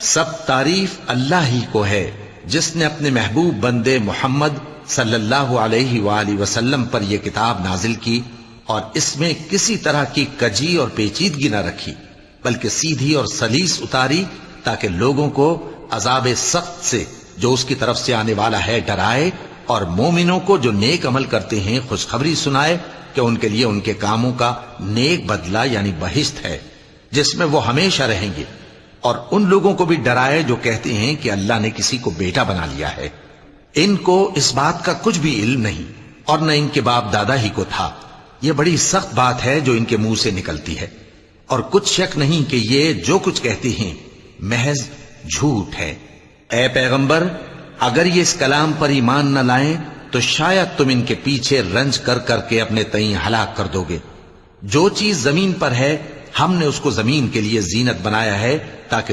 सब तारीफ अल्लाह ही को है जिसने अपने महबूब बंदे मोहम्मद सल्लल्लाहु अलैहि वसल्लम पर यह किताब नाजिल की और इसमें किसी तरह की कजी और पेचीदगी न रखी, बल्कि सीधी और सलीस उतारी, ताकि लोगों को अजाब सख्त से जो उसकी तरफ से आने वाला है डराए और मोमिनों को जो नेक अमल करते हैं खुशखबरी सुनाए कि उनके लिए उनके कामों का नेक बदला यानी बहिश्त है जिसमें वो हमेशा रहेंगे, और उन लोगों को भी डराए जो कहते हैं कि अल्लाह ने किसी को बेटा बना लिया है। इनको इस बात का कुछ भी इल्म नहीं और न इनके बाप दादा ही को था। यह बड़ी सख्त बात है जो इनके मुंह से निकलती है, और कुछ शक नहीं कि ये जो कुछ कहते हैं महज झूठ है। ए पैगंबर, अगर ये इस कलाम पर ईमान न लाएं तो शायद तुम इनके पीछे रंज कर करके अपने तईं हलाक कर दोगे। जो चीज जमीन पर है हमने उसको जमीन के लिए जीनत बनाया है ताकि